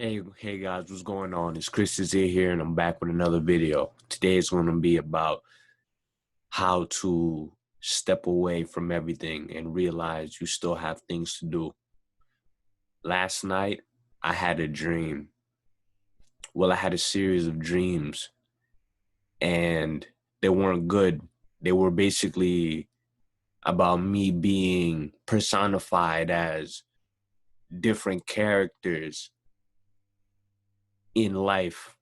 Hey guys, what's going on? It's Chris is here and I'm back with another video. Today is going to be about how to step away from everything and realize you still have things to do. Last night, I had a dream. Well, I had a series of dreams and they weren't good. They were basically about me being personified as different characters in life,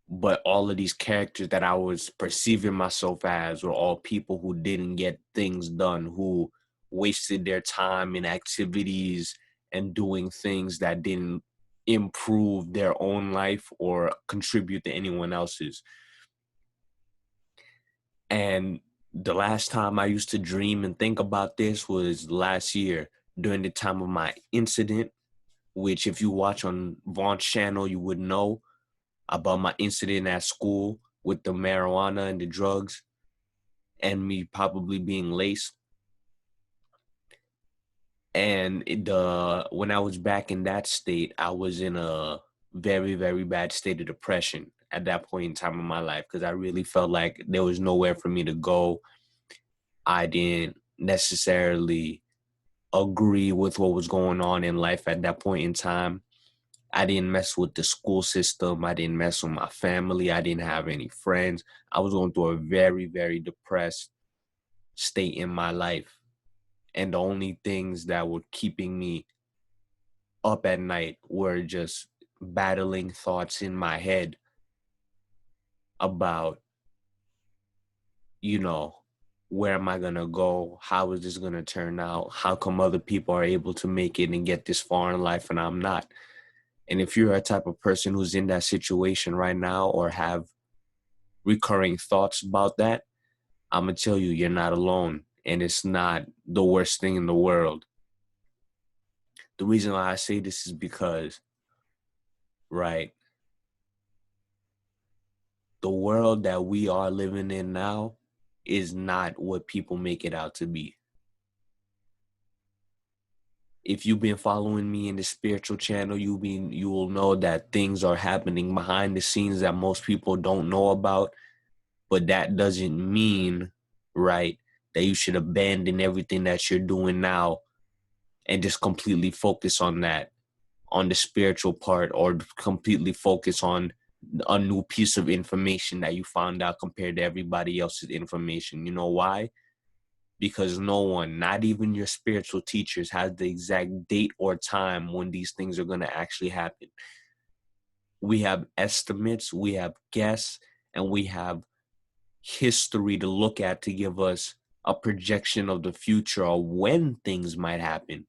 but all of these characters that I was perceiving myself as were all people who didn't get things done, who wasted their time in activities and doing things that didn't improve their own life or contribute to anyone else's. And the last time I used to dream and think about this was last year during the time of my incident, which if you watch on Vaughn's channel, you would know about my incident at school with the marijuana and the drugs and me probably being laced. And when I was back in that state, I was in a very, very bad state of depression at that point in time in my life because I really felt like there was nowhere for me to go. I didn't necessarily agree with what was going on in life at that point in time. I didn't mess with the school system. I didn't mess with my family. I didn't have any friends. I was going through a very, very depressed state in my life. And the only things that were keeping me up at night were just battling thoughts in my head about, you know, where am I going to go? How is this going to turn out? How come other people are able to make it and get this far in life and I'm not? And if you're a type of person who's in that situation right now or have recurring thoughts about that, I'm going to tell you, you're not alone. And it's not the worst thing in the world. The reason why I say this is because, right, the world that we are living in now is not what people make it out to be. If you've been following me in the spiritual channel, you will know that things are happening behind the scenes that most people don't know about. But that doesn't mean, right, that you should abandon everything that you're doing now and just completely focus on that, on the spiritual part, or completely focus on a new piece of information that you found out compared to everybody else's information. You know why? Because no one, not even your spiritual teachers, has the exact date or time when these things are going to actually happen. We have estimates, we have guess, and we have history to look at to give us a projection of the future or when things might happen.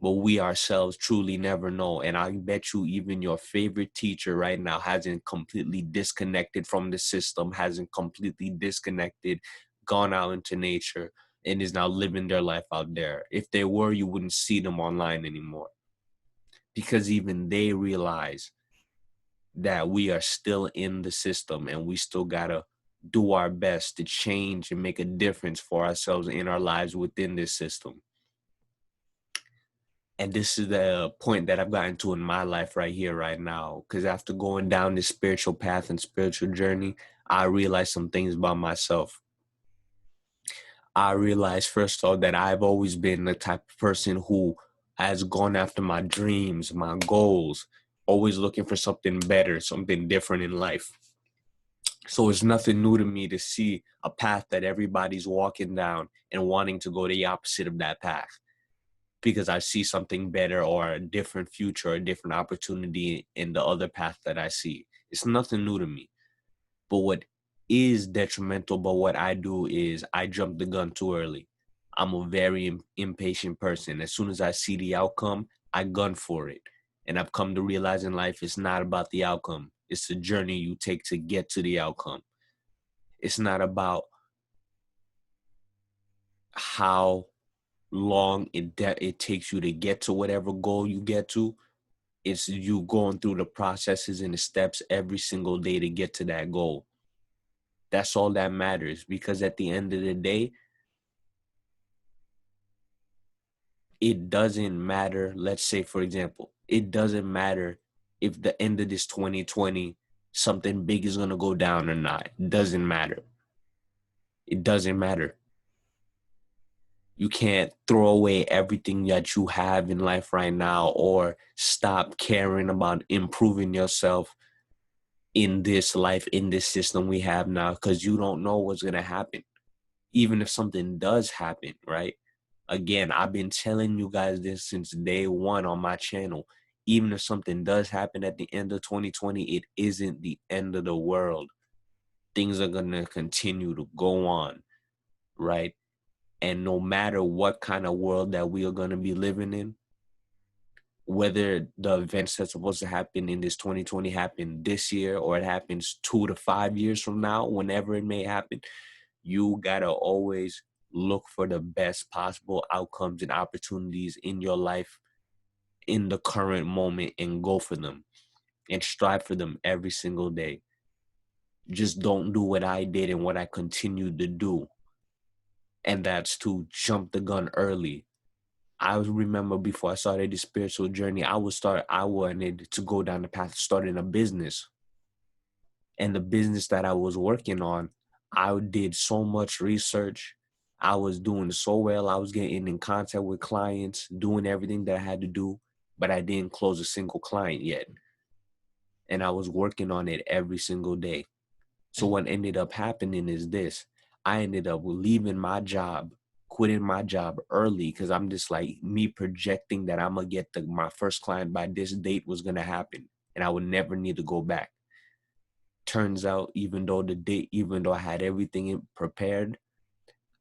But we ourselves truly never know. And I bet you even your favorite teacher right now hasn't completely disconnected from the system, hasn't completely disconnected, gone out into nature, and is now living their life out there. If they were, you wouldn't see them online anymore. Because even they realize that we are still in the system and we still gotta do our best to change and make a difference for ourselves in our lives within this system. And this is the point that I've gotten to in my life right here, right now. Because after going down this spiritual path and spiritual journey, I realized some things about myself. I realized, first of all, that I've always been the type of person who has gone after my dreams, my goals, always looking for something better, something different in life. So it's nothing new to me to see a path that everybody's walking down and wanting to go the opposite of that path, because I see something better or a different future, a different opportunity in the other path that I see. It's nothing new to me. But what is detrimental about what I do is I jump the gun too early. I'm a very impatient person. As soon as I see the outcome, I gun for it. And I've come to realize in life it's not about the outcome. It's the journey you take to get to the outcome. It's not about how long it takes you to get to whatever goal you get to. It's you going through the processes and the steps every single day to get to that goal. That's all that matters, because at the end of the day, it doesn't matter. Let's say, for example, It doesn't matter if the end of this 2020 something big is gonna go down or not. It doesn't matter. It doesn't matter. You can't throw away everything that you have in life right now or stop caring about improving yourself in this life, in this system we have now, because you don't know what's gonna happen. Even if something does happen, right? Again, I've been telling you guys this since day one on my channel. Even if something does happen at the end of 2020, it isn't the end of the world. Things are going to continue to go on, right? And no matter what kind of world that we are going to be living in, whether the events that's supposed to happen in this 2020 happen this year or it happens 2 to 5 years from now, whenever it may happen, you gotta always look for the best possible outcomes and opportunities in your life in the current moment and go for them and strive for them every single day. Just don't do what I did and what I continued to do, and that's to jump the gun early. I remember before I started this spiritual journey, I wanted to go down the path of starting a business. And the business that I was working on, I did so much research. I was doing so well. I was getting in contact with clients, doing everything that I had to do, but I didn't close a single client yet. And I was working on it every single day. So what ended up happening is this. I ended up leaving my job, quitting my job early because I'm just like me projecting that I'm going to get my first client by this date was going to happen and I would never need to go back. Turns out, even though I had everything prepared,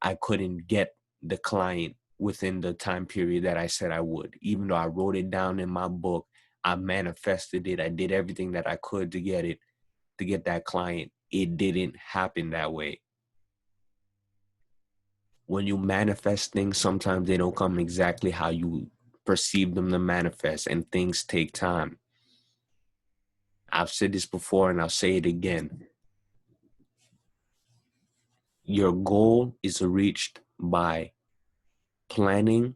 I couldn't get the client within the time period that I said I would. Even though I wrote it down in my book, I manifested it. I did everything that I could to get that client. It didn't happen that way. When you manifest things, sometimes they don't come exactly how you perceive them to manifest, and things take time. I've said this before and I'll say it again. Your goal is reached by planning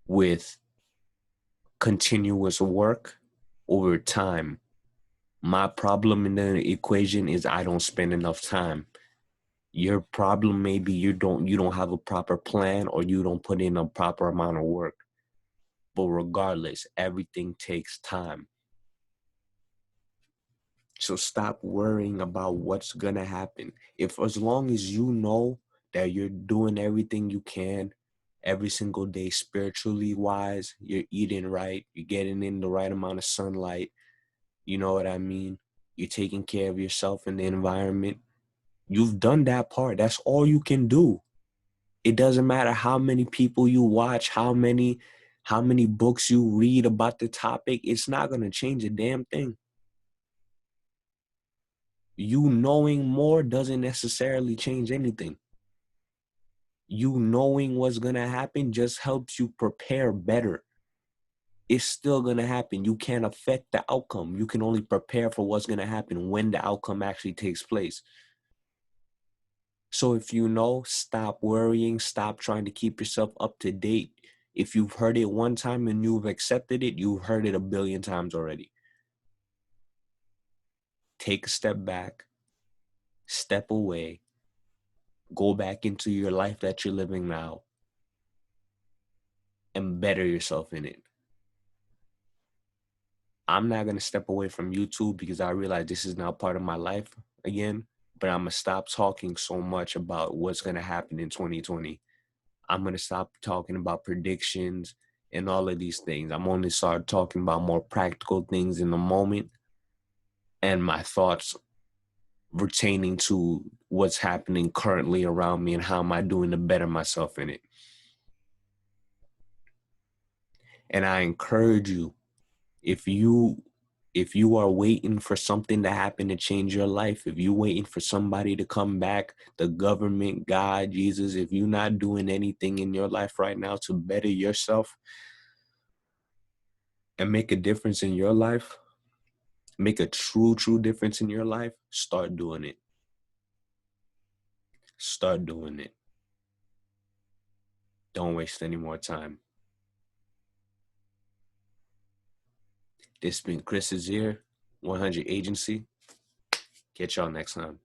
with continuous work over time. My problem in the equation is I don't spend enough time. Your problem may be you don't have a proper plan or you don't put in a proper amount of work. But regardless, everything takes time. So stop worrying about what's gonna happen. If as long as you know that you're doing everything you can every single day spiritually wise, you're eating right, you're getting in the right amount of sunlight, you know what I mean? You're taking care of yourself and the environment. You've done that part. That's all you can do. It doesn't matter how many people you watch, how many books you read about the topic. It's not gonna change a damn thing. You knowing more doesn't necessarily change anything. You knowing what's gonna happen just helps you prepare better. It's still gonna happen. You can't affect the outcome. You can only prepare for what's gonna happen when the outcome actually takes place. So if you know, stop worrying, stop trying to keep yourself up to date. If you've heard it one time and you've accepted it, you've heard it a billion times already. Take a step back, step away, go back into your life that you're living now, and better yourself in it. I'm not going to step away from YouTube because I realize this is now part of my life again, but I'm going to stop talking so much about what's going to happen in 2020. I'm going to stop talking about predictions and all of these things. I'm only start talking about more practical things in the moment and my thoughts pertaining to what's happening currently around me and how am I doing to better myself in it. And I encourage you, if you are waiting for something to happen to change your life, if you're waiting for somebody to come back, the government, God, Jesus, if you're not doing anything in your life right now to better yourself and make a difference in your life, make a true difference in your life, start doing it. Start doing it. Don't waste any more time. This has been Chris is here, 100 Agency. Catch y'all next time.